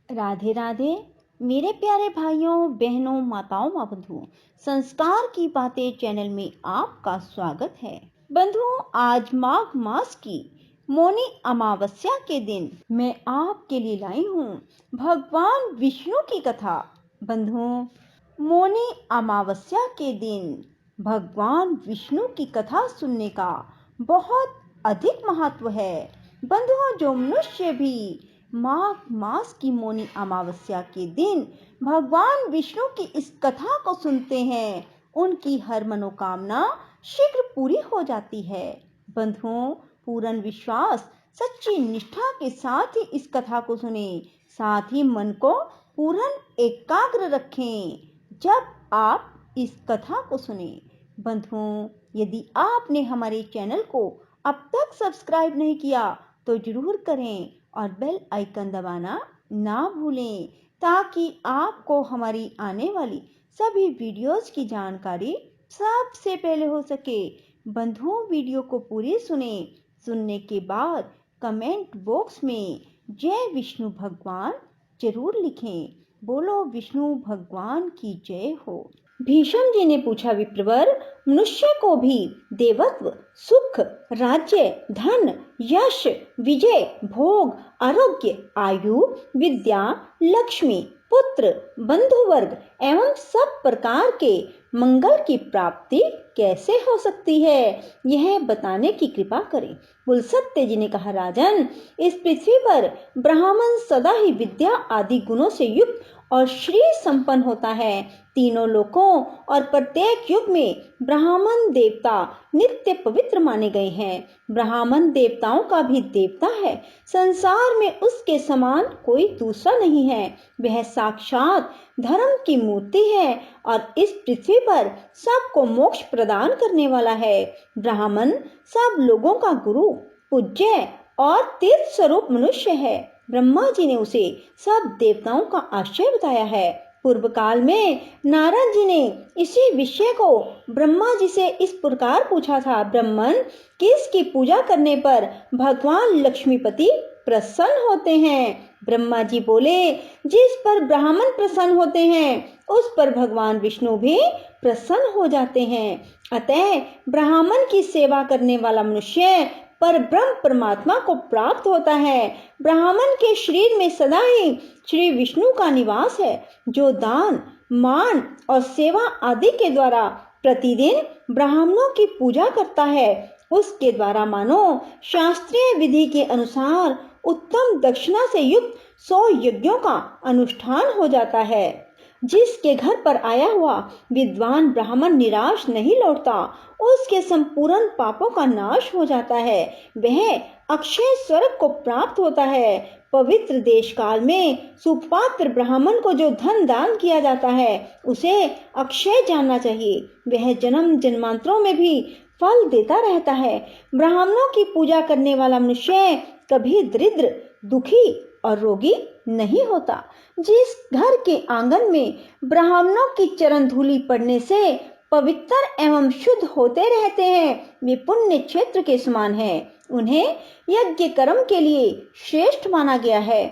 राधे राधे मेरे प्यारे भाइयों बहनों माताओं माँ बंधुओं, संस्कार की बातें चैनल में आपका स्वागत है। बंधुओं, आज माघ मास की मौनी अमावस्या के दिन मैं आपके लिए लाई हूँ भगवान विष्णु की कथा। बंधुओं, मौनी अमावस्या के दिन भगवान विष्णु की कथा सुनने का बहुत अधिक महत्व है। बंधुओं, जो मनुष्य भी माघ मास की मौनी अमावस्या के दिन भगवान विष्णु की इस कथा को सुनते हैं, उनकी हर मनोकामना शीघ्र पूरी हो जाती है। बंधुओं, पूर्ण विश्वास सच्ची निष्ठा के साथ ही इस कथा को सुने, साथ ही मन को पूर्ण एकाग्र रखें जब आप इस कथा को सुने। बंधुओं, यदि आपने हमारे चैनल को अब तक सब्सक्राइब नहीं किया तो जरूर करें और बेल आइकन दबाना ना भूलें, ताकि आपको हमारी आने वाली सभी वीडियोस की जानकारी सबसे पहले हो सके। बंधुओं, वीडियो को पूरी सुनने के बाद कमेंट बॉक्स में जय विष्णु भगवान जरूर लिखें। बोलो विष्णु भगवान की जय हो। भीष्म जी ने पूछा, विप्रवर, मनुष्य को भी देवत्व, सुख, राज्य, धन, यश, विजय, भोग, आरोग्य, आयु, विद्या, लक्ष्मी, पुत्र, बंधु वर्ग एवं सब प्रकार के मंगल की प्राप्ति कैसे हो सकती है, यह बताने की कृपा करें। पुलस्त्य जी ने कहा, राजन, इस पृथ्वी पर ब्राह्मण सदा ही विद्या आदि गुणों से युक्त और श्री संपन्न होता है। तीनों लोकों और प्रत्येक युग में ब्राह्मण देवता नित्य पवित्र माने गए हैं। ब्राह्मण देवताओं का भी देवता है। संसार में उसके समान कोई दूसरा नहीं है। वह साक्षात धर्म की मूर्ति है और इस पृथ्वी पर सबको मोक्ष प्रदान करने वाला है। ब्राह्मण सब लोगों का गुरु, पूज्य और तीर्थ स्वरूप मनुष्य है। ब्रह्मा जी ने उसे सब देवताओं का आश्रय बताया है। पूर्व काल में नारद जी ने इसी विषय को ब्रह्मा जी से इस प्रकार पूछा था, ब्राह्मण किसकी पूजा करने पर भगवान लक्ष्मीपति प्रसन्न होते हैं? ब्रह्मा जी बोले, जिस पर ब्राह्मण प्रसन्न होते हैं उस पर भगवान विष्णु भी प्रसन्न हो जाते हैं। अतः ब्राह्मण की सेवा करने वाला मनुष्य पर ब्रह्म परमात्मा को प्राप्त होता है। ब्राह्मण के शरीर में सदा ही श्री विष्णु का निवास है, जो दान, मान और सेवा आदि के द्वारा प्रतिदिन ब्राह्मणों की पूजा करता है। उसके द्वारा मानो शास्त्रीय विधि के अनुसार उत्तम दक्षिणा से युक्त 100 यज्ञों का अनुष्ठान हो जाता है। जिसके घर पर आया हुआ विद्वान ब्राह्मण निराश नहीं लौटता, उसके संपूर्ण पापों का नाश हो जाता है। वह अक्षय स्वर्ग को प्राप्त होता है। पवित्र देश काल में सुपात्र ब्राह्मण को जो धन दान किया जाता है उसे अक्षय जानना चाहिए। वह जन्म जन्मांतरों में भी फल देता रहता है। ब्राह्मणों की पूजा करने वाला मनुष्य कभी दरिद्र, दुखी और रोगी नहीं होता। जिस घर के आंगन में ब्राह्मणों की चरण धूलि पड़ने से पवित्र एवं शुद्ध होते रहते हैं, वे पुण्य क्षेत्र के समान हैं। उन्हें यज्ञ कर्म के लिए श्रेष्ठ माना गया है।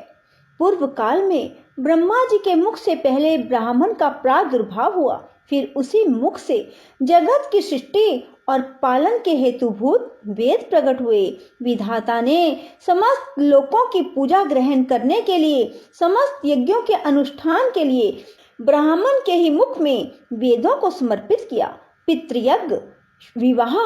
पूर्व काल में ब्रह्मा जी के मुख से पहले ब्राह्मण का प्रादुर्भाव हुआ, फिर उसी मुख से जगत की सृष्टि और पालन के हेतुभूत वेद प्रकट हुए। विधाता ने समस्त लोकों की पूजा ग्रहण करने के लिए, समस्त यज्ञों के अनुष्ठान के लिए ब्राह्मण के ही मुख में वेदों को समर्पित किया। पितृयज्ञ, विवाह,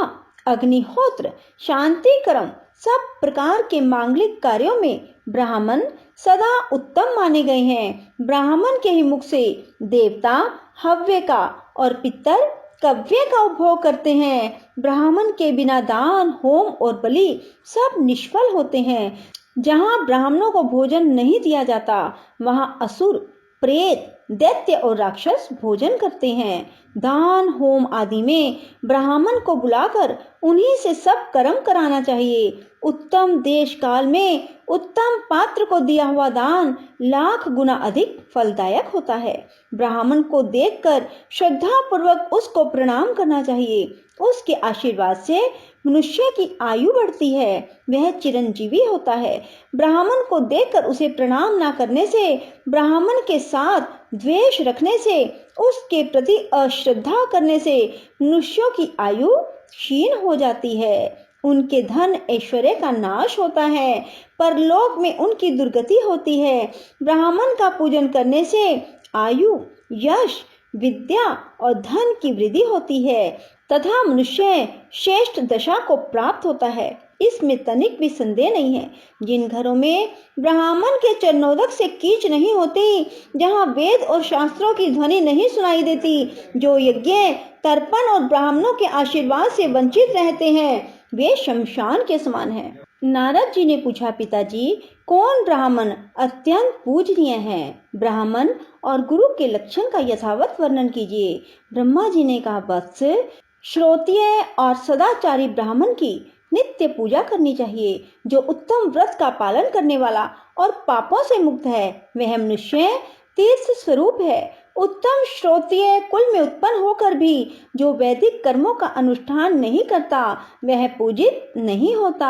अग्निहोत्र, शांति कर्म, सब प्रकार के मांगलिक कार्यों में ब्राह्मण सदा उत्तम माने गए हैं। ब्राह्मण के ही मुख से देवता हव्य का और पितर कव्य का उपभोग करते हैं। ब्राह्मण के बिना दान, होम और बलि सब निष्फल होते हैं। जहाँ ब्राह्मणों को भोजन नहीं दिया जाता, वहाँ असुर, प्रेत, दैत्य और राक्षस भोजन करते हैं। दान, होम आदि में ब्राह्मण को बुलाकर उन्हीं से सब कर्म कराना चाहिए। उत्तम देश काल में उत्तम पात्र को दिया हुआ दान लाख गुना अधिक फलदायक होता है। ब्राह्मण को देखकर श्रद्धा पूर्वक उसको प्रणाम करना चाहिए। उसके आशीर्वाद से मनुष्य की आयु बढ़ती है, वह चिरंजीवी होता है। ब्राह्मण को देखकर उसे प्रणाम न करने से, ब्राह्मण के साथ द्वेष रखने से, उसके प्रति अश्रद्धा करने से मनुष्यों की आयु क्षीण हो जाती है। उनके धन ऐश्वर्य का नाश होता है, परलोक में उनकी दुर्गति होती है। ब्राह्मण का पूजन करने से आयु, यश, विद्या और धन की वृद्धि होती है तथा मनुष्य श्रेष्ठ दशा को प्राप्त होता है। इसमें तनिक भी संदेह नहीं है। जिन घरों में ब्राह्मण के चरणोदक से कीच नहीं होती, जहाँ वेद और शास्त्रों की ध्वनि नहीं सुनाई देती, जो यज्ञ, तर्पण और ब्राह्मणों के आशीर्वाद से वंचित रहते हैं, वे शमशान के समान हैं। नारद जी ने पूछा, पिताजी, कौन ब्राह्मण अत्यंत पूजनीय है? ब्राह्मण और गुरु के लक्षण का यथावत वर्णन कीजिए। ब्रह्मा जी ने कहा, वत्स, श्रोत्रिय और सदाचारी ब्राह्मण की नित्य पूजा करनी चाहिए। जो उत्तम व्रत का पालन करने वाला और पापों से मुक्त है, वह मनुष्य तीर्थ स्वरूप है। उत्तम श्रोत्रिय कुल में उत्पन्न होकर भी जो वैदिक कर्मों का अनुष्ठान नहीं करता, वह पूजित नहीं होता।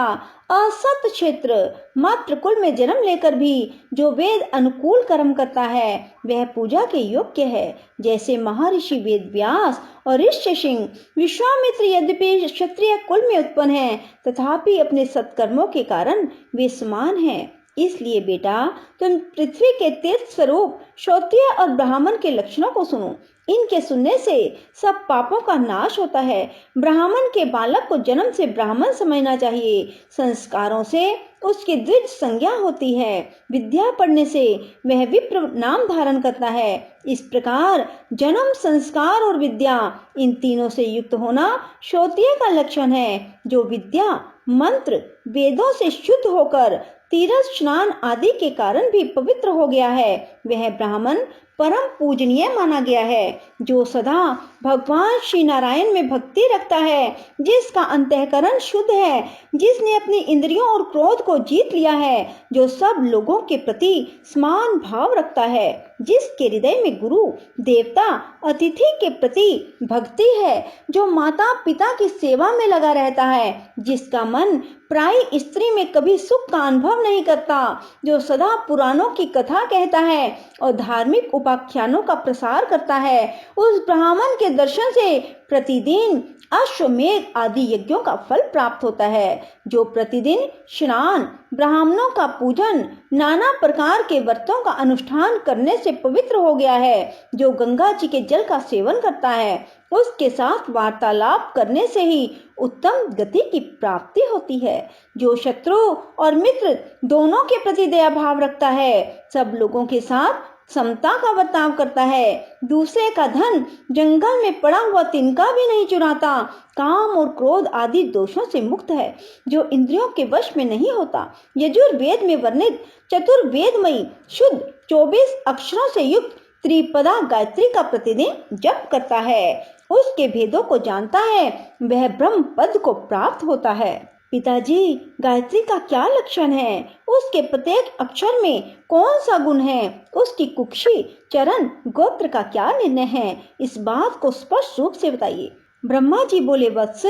असत क्षेत्र मात्र कुल में जन्म लेकर भी जो वेद अनुकूल कर्म करता है, वह पूजा के योग्य है। जैसे महर्षि वेद व्यास और ऋष्य सिंह, विश्वामित्र यद्यपि क्षत्रिय कुल में उत्पन्न है, तथापि अपने सत्कर्मों के कारण वे समान हैं। इसलिए बेटा, तुम पृथ्वी के तीर्थ स्वरूप श्रोत्रिय और ब्राह्मण के लक्षणों को सुनो। इनके सुनने से सब पापों का नाश होता है। ब्राह्मण के बालक को जन्म से ब्राह्मण समझना चाहिए। संस्कारों से उसकी द्विज संज्ञा होती है। विद्या पढ़ने से वह विप्र नाम धारण करता है। इस प्रकार जन्म, संस्कार और विद्या, इन तीनों से युक्त होना श्रोत्रिय का लक्षण है। जो विद्या, मंत्र, वेदों से शुद्ध होकर तीर्थ स्नान आदि के कारण भी पवित्र हो गया है, वह ब्राह्मण परम पूजनीय माना गया है। जो सदा भगवान श्री नारायण में भक्ति रखता है, जिसका अंतःकरण शुद्ध है, जिसने अपनी इंद्रियों और क्रोध को जीत लिया है, जो सब लोगों के प्रति समान भाव रखता है, जिसके हृदय में गुरु, देवता, अतिथि के प्रति भक्ति है, जो माता पिता की सेवा में लगा रहता है, जिसका मन प्राय स्त्री में कभी सुख का अनुभव नहीं करता, जो सदा पुराणों की कथा कहता है और धार्मिक उपाख्यानों का प्रसार करता है, उस ब्राह्मण के दर्शन से प्रतिदिन अश्वमेध आदि यज्ञों का फल प्राप्त होता है। जो प्रतिदिन स्नान, ब्राह्मणों का पूजन, नाना प्रकार के व्रतों का अनुष्ठान करने से पवित्र हो गया है, जो गंगा जी के जल का सेवन करता है, उसके साथ वार्तालाप करने से ही उत्तम गति की प्राप्ति होती है। जो शत्रु और मित्र दोनों के प्रति दया भाव रखता है, सब लोगों के साथ समता का बर्ताव करता है, दूसरे का धन जंगल में पड़ा हुआ तिनका भी नहीं चुराता, काम और क्रोध आदि दोषों से मुक्त है, जो इंद्रियों के वश में नहीं होता, यजुर्वेद में वर्णित चतुर्वेदमयी शुद्ध 24 अक्षरों से युक्त त्रिपदा गायत्री का प्रतिदिन जप करता है, उसके भेदों को जानता है, वह ब्रह्म पद को प्राप्त होता है। पिताजी, गायत्री का क्या लक्षण है? उसके प्रत्येक अक्षर में कौन सा गुण है? उसकी कुक्षी, चरण, गोत्र का क्या निर्णय है? इस बात को स्पष्ट रूप से बताइए। ब्रह्मा जी बोले, वत्स,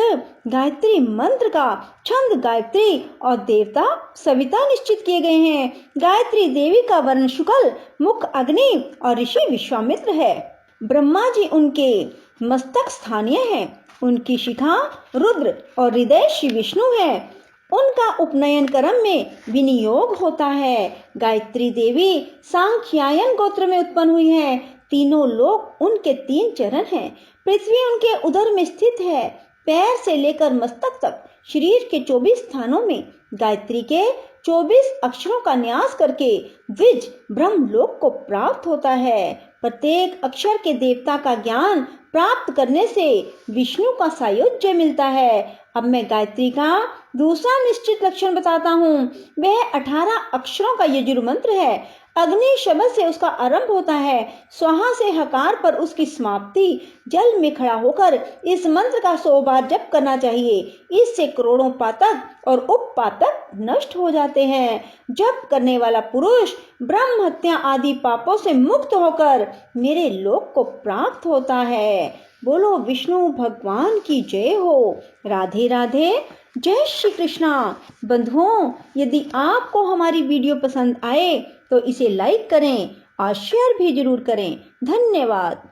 गायत्री मंत्र का छंद गायत्री और देवता सविता निश्चित किए गए हैं। गायत्री देवी का वर्ण शुक्ल, मुख अग्नि और ऋषि विश्वामित्र है। ब्रह्मा जी उनके मस्तक स्थानीय है, उनकी शिखा रुद्र और हृदय श्री विष्णु है। उनका उपनयन कर्म में विनियोग होता है। गायत्री देवी सांख्यायन गोत्र में उत्पन्न हुई है। तीनों लोक उनके 3 चरण हैं। पृथ्वी उनके उदर में स्थित है। पैर से लेकर मस्तक तक शरीर के 24 स्थानों में गायत्री के 24 अक्षरों का न्यास करके द्विज ब्रह्मलोक को प्राप्त होता है। प्रत्येक अक्षर के देवता का ज्ञान प्राप्त करने से विष्णु का सायुज्य मिलता है। अब मैं गायत्री का दूसरा निश्चित लक्षण बताता हूँ, वह 18 अक्षरों का यजुर मंत्र है। अग्नि शब्द से उसका आरंभ होता है, स्वाहा से हकार पर उसकी समाप्ति। जल में खड़ा होकर इस मंत्र का 100 बार जप करना चाहिए। इससे करोड़ों पातक और उपपातक नष्ट हो जाते हैं। जप करने वाला पुरुष ब्रह्म हत्या आदि पापों से मुक्त होकर मेरे लोक को प्राप्त होता है। बोलो विष्णु भगवान की जय हो। राधे राधे, जय श्री कृष्णा। बंधुओं, यदि आपको हमारी वीडियो पसंद आए तो इसे लाइक करें और शेयर भी जरूर करें। धन्यवाद।